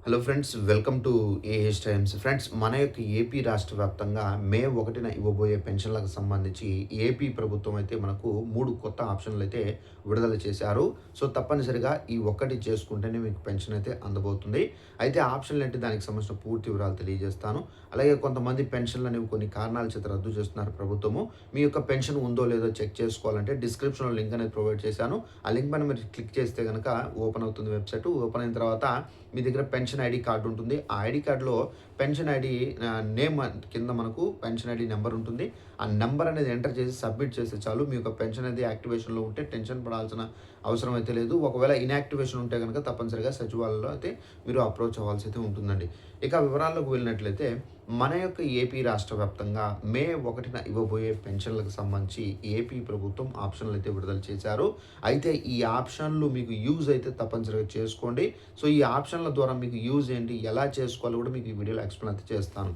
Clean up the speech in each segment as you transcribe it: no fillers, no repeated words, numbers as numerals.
Hello friends, welcome to AH times. Friends, మన యొక్క AP రాష్ట్ర వ్యాప్తంగా మే 1న ఇవ్వబోయే పెన్షన్లకు సంబంధించి ఏపీ ప్రభుత్వం అయితే మనకు 3 కొత్త ఆప్షన్లు అయితే విడుదల చేశారు. సో తప్పనిసరిగా ఈ ఒక్కటి చేసుకుంటేనే మీకు పెన్షన్ అయితే అందబోతుంది. అయితే ఆప్షన్లు ఏంటి, దానికి సంబంధించిన పూర్తి వివరాలు తెలియజేస్తాను. అలాగే కొంతమంది పెన్షన్లు అనేవి కొన్ని కారణాల చేత రద్దు చేస్తున్నారు ప్రభుత్వము. మీ యొక్క పెన్షన్ ఉందో లేదో చెక్ చేసుకోవాలంటే డిస్క్రిప్షన్లో లింక్ అనేది ప్రొవైడ్ చేశాను. ఆ లింక్ పైన మీరు క్లిక్ చేస్తే కనుక ఓపెన్ అవుతుంది వెబ్సైట్. ఓపెన్ అయిన తర్వాత మీ దగ్గర పెన్షన్ ఐడి కార్డు ఉంటుంది. ఆ ఐడి కార్డులో పెన్షన్ ఐడి నేమ్ కింద మనకు పెన్షన్ ఐడి నెంబర్ ఉంటుంది. ఆ నెంబర్ అనేది ఎంటర్ చేసి సబ్మిట్ చేస్తే చాలు మీ యొక్క పెన్షన్ అనేది యాక్టివేషన్లో ఉంటే టెన్షన్ పడాల్సిన అవసరం అయితే లేదు. ఒకవేళ ఇన్యాక్టివేషన్ ఉంటే కనుక తప్పనిసరిగా సచివాలయంలో అయితే మీరు అప్రోచ్ అవ్వాల్సి అయితే ఉంటుందండి. ఇక వివరాల్లోకి వెళ్ళినట్లయితే మన యొక్క ఏపీ రాష్ట్ర వ్యాప్తంగా మే 1న ఇవ్వబోయే పెన్షన్లకు సంబంధించి ఏపీ ప్రభుత్వం ఆప్షన్లు అయితే విడుదల చేశారు. అయితే ఈ ఆప్షన్లు మీకు యూజ్ అయితే తప్పనిసరిగా చేసుకోండి. సో ఈ ఆప్షన్ల ద్వారా మీకు యూజ్ ఏంటి, ఎలా చేసుకోవాలో కూడా మీకు ఈ వీడియోలో ఎక్స్ప్లెయిన్ అయితే చేస్తాను.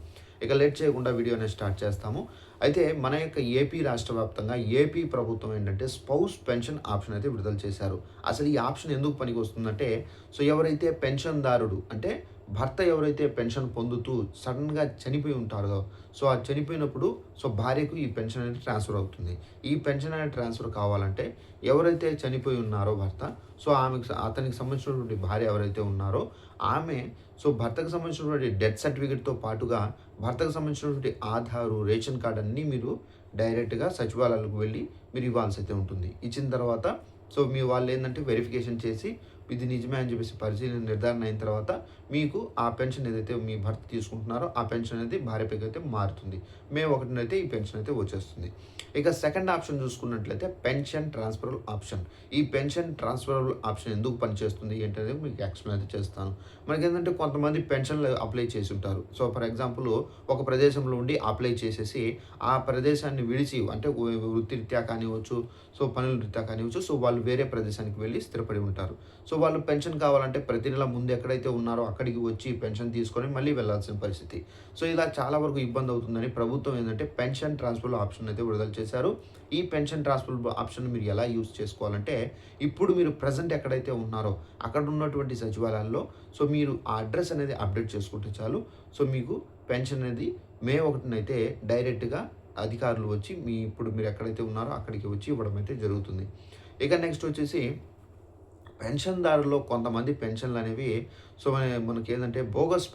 ఇక లేట్ చేయకుండా వీడియోని స్టార్ట్ చేస్తాము. అయితే మన యొక్క ఏపీ రాష్ట్ర వ్యాప్తంగా ఏపీ ప్రభుత్వం ఏంటంటే స్పౌస్ పెన్షన్ ఆప్షన్ అయితే విడుదల చేశారు. అసలు ఈ ఆప్షన్ ఎందుకు పనికి వస్తుందంటే, సో ఎవరైతే పెన్షన్దారుడు అంటే భర్త ఎవరైతే పెన్షన్ పొందుతూ సడన్గా చనిపోయి ఉంటారో, సో ఆ చనిపోయినప్పుడు సో భార్యకు ఈ పెన్షన్ అనేది ట్రాన్స్ఫర్ అవుతుంది. ఈ పెన్షన్ అనేది ట్రాన్స్ఫర్ కావాలంటే ఎవరైతే చనిపోయి ఉన్నారో భర్త, సో అతనికి సంబంధించినటువంటి భార్య ఎవరైతే ఉన్నారో ఆమె సో భర్తకు సంబంధించినటువంటి డెత్ సర్టిఫికేట్తో పాటుగా భర్తకు సంబంధించినటువంటి ఆధారు, రేషన్ కార్డ్ అన్నీ మీరు డైరెక్ట్గా సచివాలయాలకు వెళ్ళి మీరు ఇవ్వాల్సి అయితే ఉంటుంది. ఇచ్చిన తర్వాత సో మీ వాళ్ళు ఏంటంటే వెరిఫికేషన్ చేసి ఇది నిజమే అని చెప్పేసి పరిశీలన నిర్ధారణ అయిన తర్వాత మీకు ఆ పెన్షన్ ఏదైతే మీ భర్త తీసుకుంటున్నారో ఆ పెన్షన్ అనేది భార్యపైకి అయితే మారుతుంది. మే 1న అయితే ఈ పెన్షన్ అయితే వచ్చేస్తుంది. ఇక సెకండ్ ఆప్షన్ చూసుకున్నట్లయితే పెన్షన్ ట్రాన్స్ఫరబుల్ ఆప్షన్. ఈ పెన్షన్ ట్రాన్స్ఫరబుల్ ఆప్షన్ ఎందుకు పనిచేస్తుంది ఏంటనేది మీకు ఎక్స్ప్లెయిన్ అయితే చేస్తాను. మనకి ఏంటంటే కొంతమంది పెన్షన్లు అప్లై చేసి ఉంటారు. సో ఫర్ ఎగ్జాంపుల్ ఒక ప్రదేశంలో ఉండి అప్లై చేసేసి ఆ ప్రదేశాన్ని విడిచి అంటే వృత్తిరీత్యా కానివ్వచ్చు, సో పనుల రీత్యా కానివ్వచ్చు, సో వాళ్ళు వేరే ప్రదేశానికి వెళ్ళి స్థిరపడి ఉంటారు. సో వాళ్ళు పెన్షన్ కావాలంటే ప్రతి నెల ముందు ఎక్కడైతే ఉన్నారో అక్కడికి వచ్చి పెన్షన్ తీసుకొని మళ్ళీ వెళ్ళాల్సిన పరిస్థితి. సో ఇలా చాలా వరకు ఇబ్బంది అవుతుందని ప్రభుత్వం ఏంటంటే పెన్షన్ ట్రాన్స్ఫర్ ఆప్షన్ అయితే విడుదల చేశారు. ఈ పెన్షన్ ట్రాన్స్ఫర్ ఆప్షన్ మీరు ఎలా యూజ్ చేసుకోవాలంటే, ఇప్పుడు మీరు ప్రజెంట్ ఎక్కడైతే ఉన్నారో అక్కడ ఉన్నటువంటి సచివాలయాల్లో సో మీరు ఆ అడ్రస్ అనేది అప్డేట్ చేసుకుంటే చాలు. సో మీకు పెన్షన్ అనేది మే 1న అయితే డైరెక్ట్గా అధికారులు వచ్చి ఇప్పుడు మీరు ఎక్కడైతే ఉన్నారో అక్కడికి వచ్చి ఇవ్వడం అయితే జరుగుతుంది. ఇక నెక్స్ట్ వచ్చేసి పెన్షన్దారుల్లో కొంతమంది పెన్షన్లు అనేవి సో మనకి ఏంటంటే బోగస్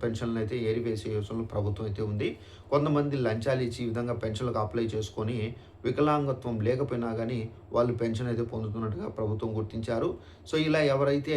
పెన్షన్లు అయితే ఏరివేసే యోచనలో ప్రభుత్వం అయితే ఉంది. కొంతమంది లంచాలు ఇచ్చి ఈ విధంగా పెన్షన్లకు అప్లై చేసుకొని వికలాంగత్వం లేకపోయినా కానీ వాళ్ళు పెన్షన్ అయితే పొందుతున్నట్టుగా ప్రభుత్వం గుర్తించారు. సో ఇలా ఎవరైతే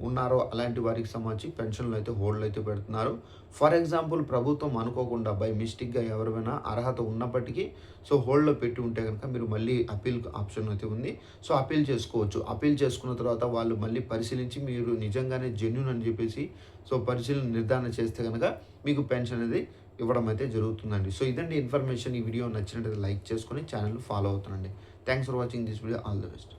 ఉన్నారో అలాంటి వారికి సంబంధించి పెన్షన్లు అయితే హోల్డ్ అయితే పెడుతున్నారు. ఫర్ ఎగ్జాంపుల్ ప్రభుత్వం అనుకోకుండా బై మిస్టేక్గా ఎవరైనా అర్హత ఉన్నప్పటికీ సో హోల్డ్లో పెట్టి ఉంటే కనుక మీరు మళ్ళీ అప్పీల్ ఆప్షన్ అయితే ఉంది. సో అప్పీల్ చేసుకోవచ్చు. అప్పీల్ చేసుకున్న తర్వాత వాళ్ళు మళ్ళీ పరిశీలించి మీరు నిజంగానే జెన్యూన్ అని చెప్పేసి సో పరిశీలన నిర్ధారణ చేస్తే కనుక మీకు పెన్షన్ అనేది ఇవ్వడం అయితే జరుగుతుందండి. సో ఇదండి ఇన్ఫర్మేషన్. ఈ వీడియో నచ్చినట్లయితే లైక్ చేసుకొని ఛానల్ ఫాలో అవుతానండి. Thanks for watching this video. All the best.